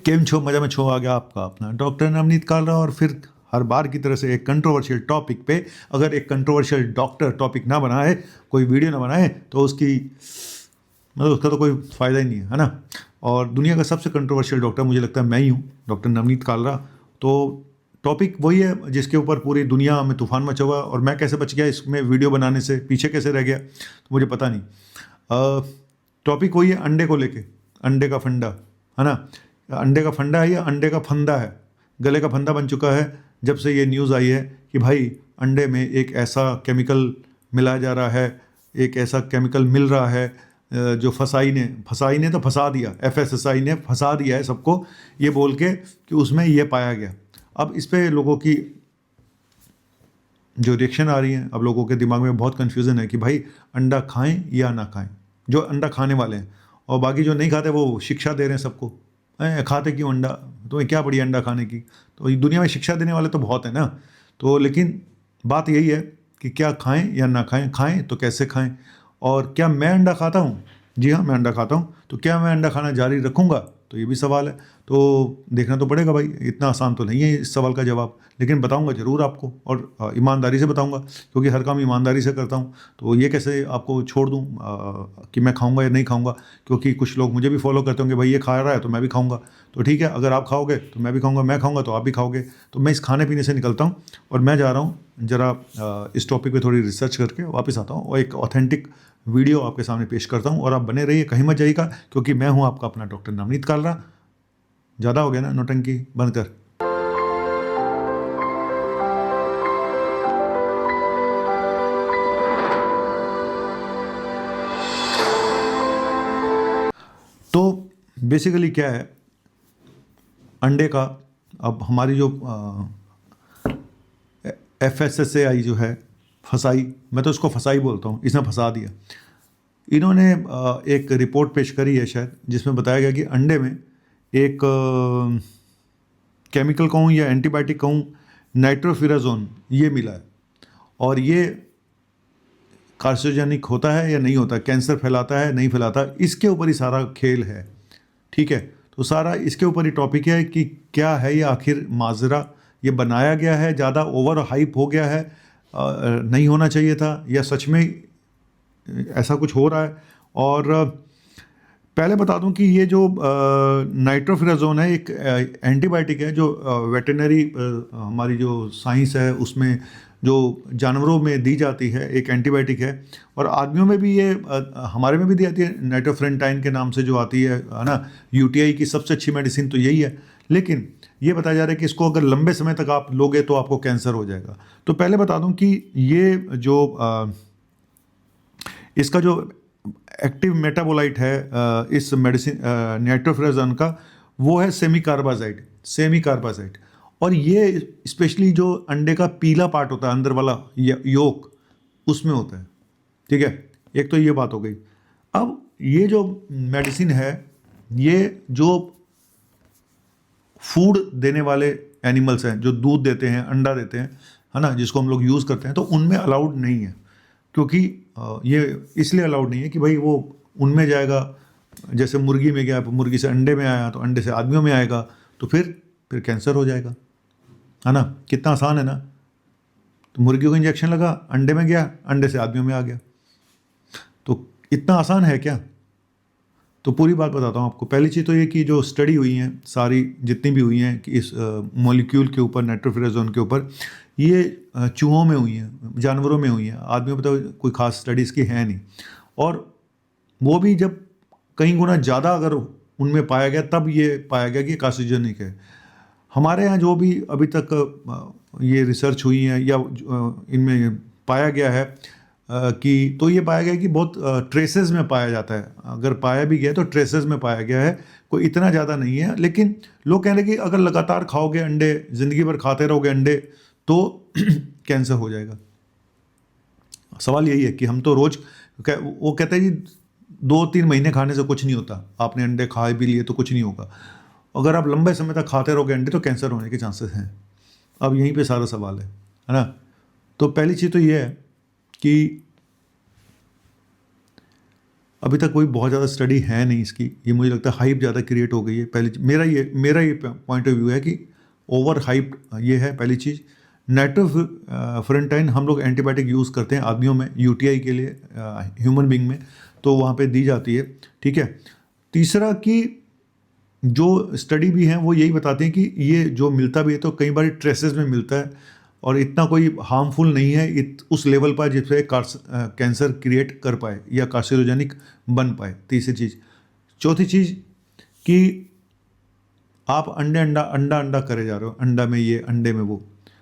केम छो मजा में छो आ गया आपका अपना डॉक्टर नवनीत कालरा। और फिर हर बार की तरह से एक कंट्रोवर्शियल टॉपिक पे, अगर एक कंट्रोवर्शियल डॉक्टर टॉपिक ना बनाए, कोई वीडियो ना बनाए, तो उसकी मतलब उसका तो कोई फ़ायदा ही नहीं है ना। और दुनिया का सबसे कंट्रोवर्शियल डॉक्टर मुझे लगता है मैं ही हूँ, डॉक्टर नवनीत कालरा। तो टॉपिक वही है जिसके ऊपर पूरी दुनिया में तूफान मचा हुआ, और मैं कैसे बच गया इसमें वीडियो बनाने से, पीछे कैसे रह गया तो मुझे पता नहीं। टॉपिक वही है अंडे को लेके, अंडे का फंडा, है ना। अंडे का फंडा है या अंडे का फंदा है, गले का फंदा बन चुका है जब से ये न्यूज़ आई है कि भाई अंडे में एक ऐसा केमिकल मिलाया जा रहा है, एक ऐसा केमिकल मिल रहा है जो फसाई ने तो फंसा दिया, FSSAI ने फंसा दिया है सबको ये बोल के कि उसमें ये पाया गया। अब इस पे लोगों की जो रिएक्शन आ रही है, अब लोगों के दिमाग में बहुत कन्फ्यूज़न है कि भाई अंडा खाएं या ना खाएं, जो अंडा खाने वाले हैं, और बाकी जो नहीं खाते वो शिक्षा दे रहे हैं सबको, खाते क्यों अंडा, तुम्हें क्या पड़ी अंडा खाने की। तो दुनिया में शिक्षा देने वाले तो बहुत है ना। तो लेकिन बात यही है कि क्या खाएं या ना खाएं, खाएं तो कैसे खाएं, और क्या मैं अंडा खाता हूँ। जी हाँ, मैं अंडा खाता हूँ। तो क्या मैं अंडा खाना जारी रखूँगा, तो ये भी सवाल है। तो देखना तो पड़ेगा भाई, इतना आसान तो नहीं है इस सवाल का जवाब, लेकिन बताऊंगा ज़रूर आपको, और ईमानदारी से बताऊंगा, क्योंकि हर काम ईमानदारी से करता हूं। तो ये कैसे आपको छोड़ दूं कि मैं खाऊंगा या नहीं खाऊंगा, क्योंकि कुछ लोग मुझे भी फॉलो करते होंगे, भाई ये खा रहा है तो मैं भी खाऊंगा। तो ठीक है, अगर आप खाओगे तो मैं भी खाऊंगा, मैं खाऊंगा तो आप भी खाओगे। तो मैं इस खाने पीने से निकलता हूँ और मैं जा रहा हूँ ज़रा इस टॉपिक पे थोड़ी रिसर्च करके वापस आता हूँ, और एक ऑथेंटिक वीडियो आपके सामने पेश करता हूँ। और आप बने रहिए, कहीं मत जाइएगा, क्योंकि मैं हूँ आपका अपना डॉक्टर नवनीत कालरा। ज़्यादा हो गया ना नौटंकी, बंद कर। तो बेसिकली क्या है अंडे का, अब हमारी जो FSSAI जो है, फसाई, मैं तो उसको फसाई बोलता हूँ, इसने फंसा दिया। इन्होंने एक रिपोर्ट पेश करी है शायद, जिसमें बताया गया कि अंडे में एक केमिकल कहूँ या एंटीबायोटिक कहूँ, नाइट्रोफिराजोन, ये मिला है। और ये कार्सिनोजेनिक होता है या नहीं होता, कैंसर फैलाता है नहीं फैलाता, इसके ऊपर ही सारा खेल है। ठीक है, तो सारा इसके ऊपर ही टॉपिक है कि क्या है ये आखिर माजरा, ये बनाया गया है, ज़्यादा ओवर हाइप हो गया है, नहीं होना चाहिए था, या सच में ऐसा कुछ हो रहा है। और पहले बता दूं कि ये जो नाइट्रोफिराजोन है एक एंटीबायोटिक है, जो वेटरनरी हमारी जो साइंस है उसमें जो जानवरों में दी जाती है, एक एंटीबायोटिक है। और आदमियों में भी ये हमारे में भी दी जाती है, नाइट्रोफ्रेंटाइन के नाम से जो आती है ना। UTI की सबसे अच्छी मेडिसिन तो यही है, लेकिन ये बताया जा रहा है कि इसको अगर लंबे समय तक आप लोगे तो आपको कैंसर हो जाएगा। तो पहले बता दूं कि ये जो इसका जो एक्टिव मेटाबोलाइट है इस मेडिसिन नाइट्रोफिराजोन का, वो है सेमी कार्बाजाइड। और ये स्पेशली जो अंडे का पीला पार्ट होता है, अंदर वाला योक, उसमें होता है। ठीक है, एक तो ये बात हो गई। अब ये जो मेडिसिन है, ये जो फूड देने वाले एनिमल्स हैं, जो दूध देते हैं, अंडा देते हैं, है ना, जिसको हम लोग यूज़ करते हैं, तो उनमें अलाउड नहीं है। क्योंकि ये इसलिए अलाउड नहीं है कि भाई वो उनमें जाएगा, जैसे मुर्गी में गया, मुर्गी से अंडे में आया, तो अंडे से आदमियों में आएगा, तो फिर कैंसर हो जाएगा, है ना। कितना आसान है ना। तो मुर्गी को इंजेक्शन लगा, अंडे में गया, अंडे से आदमियों में आ गया। तो इतना आसान है क्या। तो पूरी बात बताता हूँ आपको। पहली चीज़ तो ये कि जो स्टडी हुई हैं सारी, जितनी भी हुई हैं कि इस मॉलिक्यूल के ऊपर, नाइट्रोफिराजोन के ऊपर, ये चूहों में हुई हैं, जानवरों में हुई हैं, आदमियों पर तो कोई खास स्टडीज़ की है नहीं। और वो भी जब कई गुना ज़्यादा अगर उनमें पाया गया, तब ये पाया गया कि कार्सिनोजेनिक है। हमारे यहाँ जो भी अभी तक ये रिसर्च हुई है या इनमें पाया गया है कि, तो ये पाया गया कि बहुत ट्रेसेस में पाया जाता है। अगर पाया भी गया तो ट्रेसेस में पाया गया है, कोई इतना ज़्यादा नहीं है। लेकिन लोग कह रहे हैं कि अगर लगातार खाओगे अंडे, ज़िंदगी भर खाते रहोगे अंडे, तो कैंसर हो जाएगा। सवाल यही है कि हम तो रोज़, वो कहते हैं कि 2-3 महीने खाने से कुछ नहीं होता, आपने अंडे खा भी लिए तो कुछ नहीं होगा। अगर आप लंबे समय तक खाते रहोगे अंडे, तो कैंसर होने के चांसेस हैं। अब यहीं पे सारा सवाल है ना। तो पहली चीज़ तो ये है कि अभी तक कोई बहुत ज़्यादा स्टडी है नहीं इसकी, ये मुझे लगता है हाइप ज़्यादा क्रिएट हो गई है। पहली मेरा ये पॉइंट ऑफ व्यू है कि ओवर हाइप ये है पहली चीज़। नाइट्रोफेरेंटाइन हम लोग एंटीबायोटिक यूज़ करते हैं आदमियों में यूटीआई के लिए, ह्यूमन बींग में, तो वहाँ पे दी जाती है, ठीक है। तीसरा कि जो स्टडी भी हैं वो यही बताते हैं कि ये जो मिलता भी है तो कई बार ट्रेसेस में मिलता है और इतना कोई हार्मफुल नहीं है उस लेवल पर जिससे कैंसर क्रिएट कर पाए या कार्सिनोजेनिक बन पाए। तीसरी चीज़। चौथी चीज़ कि आप अंडा करे जा रहे हो, अंडा में ये अंडे में वो।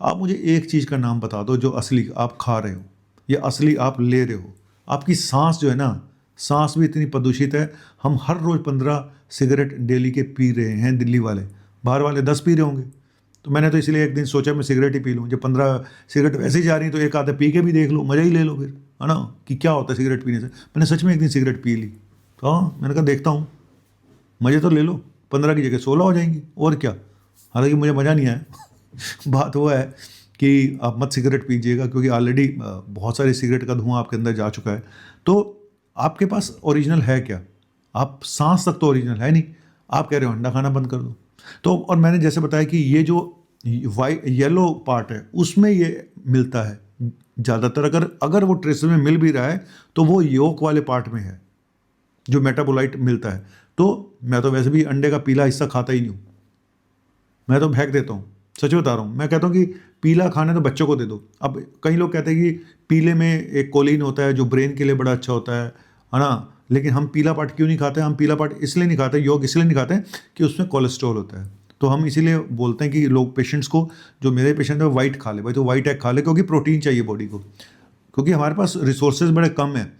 आप मुझे एक चीज़ का नाम बता दो जो असली आप खा रहे हो या असली आप ले रहे हो। आपकी सांस जो है ना, सांस भी इतनी प्रदूषित है। हम हर रोज़ 15 सिगरेट डेली के पी रहे हैं, दिल्ली वाले। बाहर वाले 10 पी रहे होंगे। तो मैंने तो इसलिए एक दिन सोचा मैं सिगरेट ही पी लूँ। जब 15 सिगरेट वैसे ही जा रही तो एक आधा पी के भी देख लो, मज़ा ही ले लो फिर, है ना, कि क्या होता है सिगरेट पीने से। मैंने सच में एक दिन सिगरेट पी ली, तो हाँ मैंने कहा देखता हूँ, मज़े तो ले लो, 15 की जगह 16 हो जाएंगी और क्या। हालांकि मुझे मज़ा नहीं आया बात वो है कि आप मत सिगरेट पीजिएगा क्योंकि ऑलरेडी बहुत सारी सिगरेट का धुआं आपके अंदर जा चुका है। तो आपके पास ओरिजिनल है क्या? आप सांस तक तो ओरिजिनल है नहीं, आप कह रहे हो अंडा खाना बंद कर दो। तो और मैंने जैसे बताया कि ये जो वाइट येलो पार्ट है उसमें ये मिलता है ज़्यादातर। अगर वो ट्रेस में मिल भी रहा है तो वो योक वाले पार्ट में है जो मेटाबोलाइट मिलता है। तो मैं तो वैसे भी अंडे का पीला हिस्सा खाता ही नहीं हूँ, मैं तो फेंक देता हूँ, सच बता रहा हूँ। मैं कहता हूँ कि पीला खाना तो बच्चों को दे दो। अब कई लोग कहते हैं कि पीले में एक कोलिन होता है जो ब्रेन के लिए बड़ा अच्छा होता है ना। लेकिन हम पीला पार्ट क्यों नहीं खाते? हम पीला पार्ट इसलिए नहीं खाते, योग इसलिए नहीं खाते कि उसमें कोलेस्ट्रॉल होता है। तो हम इसीलिए बोलते हैं कि लोग पेशेंट्स को, जो मेरे पेशेंट है, वाइट खा ले भाई, तो वाइट एग खा ले क्योंकि प्रोटीन चाहिए बॉडी को, क्योंकि हमारे पास रिसोर्सेज बड़े कम हैं।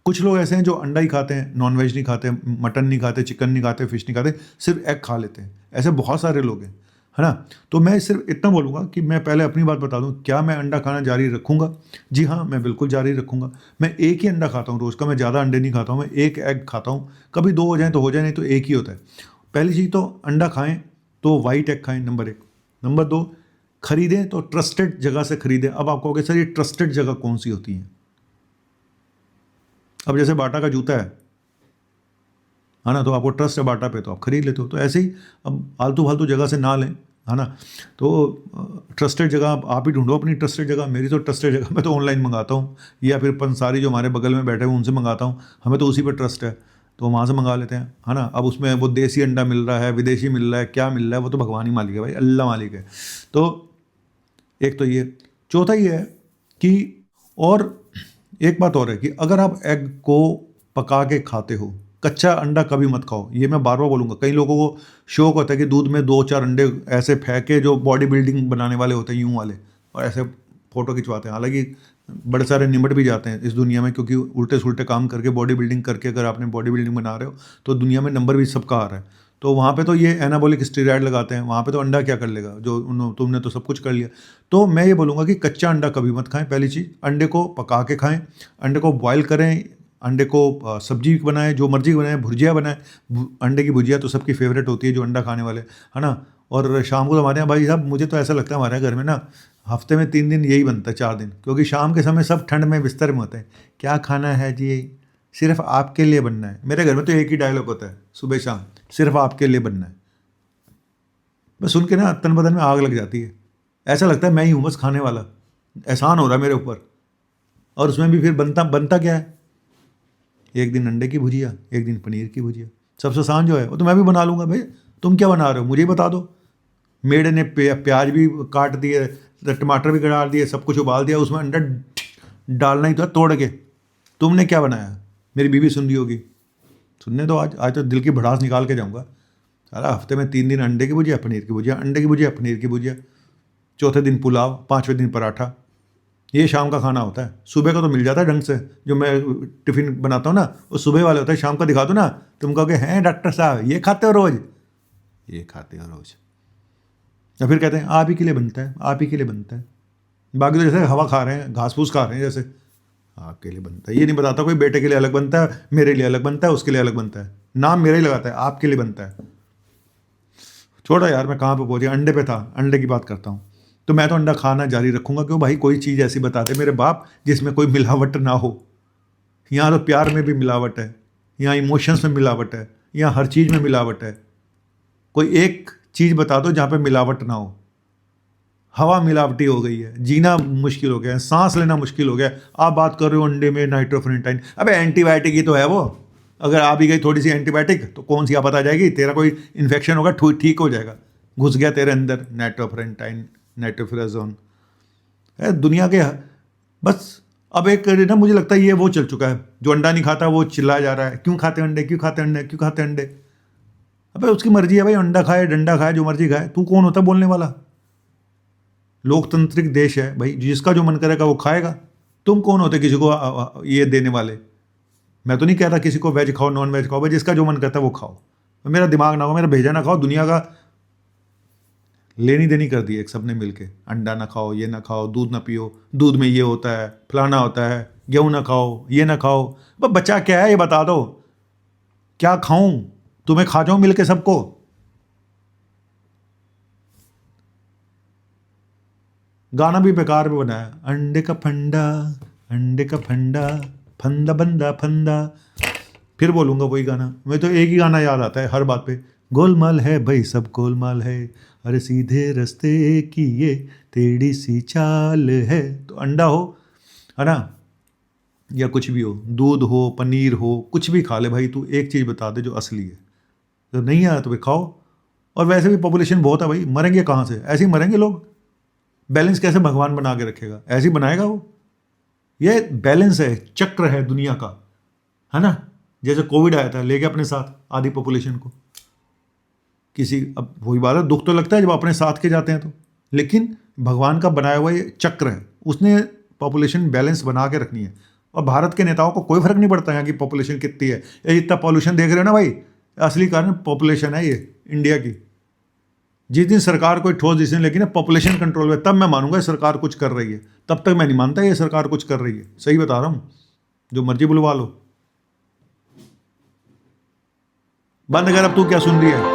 कुछ लोग ऐसे हैं जो अंडा ही खाते हैं, नॉनवेज नहीं खाते, मटन नहीं खाते, चिकन नहीं खाते, फिश नहीं खाते, सिर्फ एग खा लेते हैं। ऐसे बहुत सारे लोग हैं, है ना। तो मैं सिर्फ इतना बोलूँगा कि मैं पहले अपनी बात बता दूँ, क्या मैं अंडा खाना जारी रखूँगा? जी हाँ, मैं बिल्कुल जारी रखूँगा। मैं एक ही अंडा खाता हूँ रोज़ का, मैं ज़्यादा अंडे नहीं खाता हूँ, मैं एक एग खाता हूँ। कभी 2 हो जाए तो हो जाए, नहीं तो एक ही होता है। पहली चीज़ तो अंडा खाएँ तो वाइट एग खाएँ, नंबर 1। नंबर 2, खरीदें तो ट्रस्टेड जगह से खरीदें। अब आप कहोगे सर ये ट्रस्टेड जगह कौन सी होती है? अब जैसे बाटा का जूता है ना, तो आपको ट्रस्ट है बाटा पे तो आप खरीद लेते हो। तो ऐसे ही अब आलतू फालतू जगह से ना लें, है ना। तो ट्रस्टेड जगह आप ही ढूंढो अपनी ट्रस्टेड जगह। मेरी तो ट्रस्टेड जगह मैं तो ऑनलाइन मंगाता हूँ या फिर पंसारी जो हमारे बगल में बैठे हुए उनसे मंगाता हूँ। हमें तो उसी पर ट्रस्ट है तो वहाँ से मंगा लेते हैं, है ना। अब उसमें वो देसी अंडा मिल रहा है, विदेशी मिल रहा है, क्या मिल रहा है, वो तो भगवान ही मालिक है भाई, अल्लाह मालिक है। तो एक तो ये। चौथा ये है कि, और एक बात और है कि अगर आप एग को पका के खाते हो, कच्चा अंडा कभी मत खाओ। ये मैं बार बार बोलूँगा। कई लोगों को शौक होता है कि दूध में 2-4 अंडे ऐसे फेंके, जो बॉडी बिल्डिंग बनाने वाले होते हैं यूं वाले, और ऐसे फ़ोटो खिंचवाते हैं। हालांकि बड़े सारे निमट भी जाते हैं इस दुनिया में, क्योंकि उल्टे सुलटे काम करके बॉडी बिल्डिंग करके अगर आपने बॉडी बिल्डिंग बना रहे हो तो दुनिया में नंबर भी सबका आ रहा है। तो वहाँ पे तो ये एनाबॉलिक स्टेरॉइड लगाते हैं, वहाँ पे तो अंडा क्या कर लेगा, जो तुमने तो सब कुछ कर लिया। तो मैं ये बोलूँगा कि कच्चा अंडा कभी मत खाएं। पहली चीज़, अंडे को पका के खाएं, अंडे को बॉयल करें, अंडे को सब्जी बनाएं, जो मर्जी बनाएं, भुजिया बनाएं। अंडे की भुजिया तो सबकी फेवरेट होती है जो अंडा खाने वाले, है ना। और शाम को तो हमारे यहाँ भाई साहब, मुझे तो ऐसा लगता है हमारे घर में ना हफ्ते में 3 दिन यही बनता है, 4 दिन, क्योंकि शाम के समय सब ठंड में बिस्तर में होते हैं। क्या खाना है जी? सिर्फ आपके लिए बनना है। मेरे घर में तो एक ही डायलॉग होता है सुबह शाम, सिर्फ आपके लिए बनना है। बस सुन के ना तन बदन में आग लग जाती है। ऐसा लगता है मैं ही हूँ बस खाने वाला, एहसान हो रहा है मेरे ऊपर। और उसमें भी फिर बनता बनता क्या है? एक दिन अंडे की भुजिया, एक दिन पनीर की भुजिया। सबसे आसान जो है वो तो मैं भी बना लूँगा भाई। तुम क्या बना रहे हो मुझे ही बता दो। मेड ने प्याज भी काट दिए, टमाटर भी डाल दिए, सब कुछ उबाल दिया, उसमें अंडा डालना ही था तोड़ के। तुमने क्या बनाया? मेरी बीवी सुन रही होगी, सुनने दो। आज तो दिल की भड़ास निकाल के जाऊँगा। सारा हफ्ते में 3 दिन अंडे की भुजिया, पनीर की भुजिया, अंडे की भुजिया, पनीर की भुजिया, चौथे दिन पुलाव, 5वें दिन पराठा। ये शाम का खाना होता है। सुबह का तो मिल जाता है ढंग से, जो मैं टिफ़िन बनाता हूँ ना वो सुबह वाले होता है। शाम का दिखा दो ना, तुम कहोगे हैं डॉक्टर साहब ये खाते हो रोज़? ये खाते हो रोज़। या फिर कहते हैं आप ही के लिए बनता है, आप ही के लिए बनता है। बाकी तो जैसे हवा खा रहे हैं, घास फूस खा रहे हैं, जैसे आपके लिए बनता है। ये नहीं बताता कोई बेटे के लिए अलग बनता है, मेरे लिए अलग बनता है, उसके लिए अलग बनता है। नाम मेरा ही लगाता है, आपके लिए बनता है। छोड़ा यार, मैं कहाँ पे पहुँच गया, अंडे पे था, अंडे की बात करता हूँ। तो मैं तो अंडा खाना जारी रखूँगा, क्यों भाई? कोई चीज़ ऐसी बताते मेरे बाप जिसमें कोई मिलावट ना हो। यहाँ तो प्यार में भी मिलावट है, यहाँ इमोशंस में मिलावट है, यहाँ हर चीज़ में मिलावट है। कोई एक चीज़ बता दो जहाँ पे मिलावट ना हो। हवा मिलावटी हो गई है, जीना मुश्किल हो गया है, सांस लेना मुश्किल हो गया है। आप बात कर रहे हो अंडे में नाइट्रोफेरेंटाइन, अबे एंटीबायोटिक ही तो है वो। अगर आ भी गई थोड़ी सी एंटीबायोटिक तो कौन सी आफत आ जाएगी, तेरा कोई इन्फेक्शन होगा ठीक हो जाएगा, घुस गया तेरे अंदर नाइट्रोफेरेंटाइन, नाइट्रोफेराजोन है दुनिया के। बस अब एक ना मुझे लगता है ये वो चल चुका है, जो अंडा नहीं खाता वो चिल्लाया जा रहा है, क्यों खाते अंडे, क्यों खाते अंडे, क्यों खाते अंडे। अबे उसकी मर्जी है भाई, अंडा खाए डंडा खाए जो मर्जी खाए, तू कौन होता बोलने वाला। लोकतांत्रिक देश है भाई, जिसका जो मन करेगा वो खाएगा। तुम कौन होते किसी को ये देने वाले। मैं तो नहीं कह रहा किसी को वेज खाओ नॉन वेज खाओ, भाई जिसका जो मन करता है वो खाओ, मेरा दिमाग ना खाओ, मेरा भेजा ना खाओ। दुनिया का लेनी देनी कर दी एक सबने मिलके, अंडा ना खाओ, ये ना खाओ, दूध ना पियो, दूध में ये होता है, फलाना होता है, गेहूं ना खाओ, ये ना खाओ। बच्चा क्या है ये बता दो, क्या खाऊं, तुम्हें खा जाऊं मिलके सबको। गाना भी बेकार में बनाया, अंडे का फंडा, अंडे का फंडा, फंदा बंदा फंदा। फिर बोलूंगा वही गाना, मैं तो एक ही गाना याद आता है हर बात पे, गोलमाल है भाई सब गोलमाल है, अरे सीधे रास्ते की ये टेढ़ी सी चाल है। तो अंडा हो, है ना, या कुछ भी हो, दूध हो, पनीर हो, कुछ भी खा ले भाई, तू एक चीज़ बता दे जो असली है। तो नहीं आया तो फिर खाओ। और वैसे भी पॉपुलेशन बहुत है भाई, मरेंगे कहाँ से, ऐसे ही मरेंगे लोग। बैलेंस कैसे भगवान बना के रखेगा, ऐसे ही बनाएगा वो। ये बैलेंस है, चक्र है दुनिया का, है ना। जैसे कोविड आया था, ले गया अपने साथ आधी पॉपुलेशन को। किसी, अब वही बात है, दुख तो लगता है जब अपने साथ के जाते हैं तो, लेकिन भगवान का बनाया हुआ ये चक्र है, उसने पॉपुलेशन बैलेंस बना के रखनी है। और भारत के नेताओं को कोई फर्क नहीं पड़ता यहाँ की पॉपुलेशन कितनी है। ये इतना पॉल्यूशन देख रहे हो ना भाई, असली कारण पॉपुलेशन है ये इंडिया की। जिस दिन सरकार कोई ठोस डिसीजन लेगी ना पॉपुलेशन कंट्रोल में, तब मैं मानूंगा सरकार कुछ कर रही है, तब तक मैं नहीं मानता ये सरकार कुछ कर रही है। सही बता रहा हूँ, जो मर्जी बुलवा लो। बंद कर, अब तू क्या सुन रही है।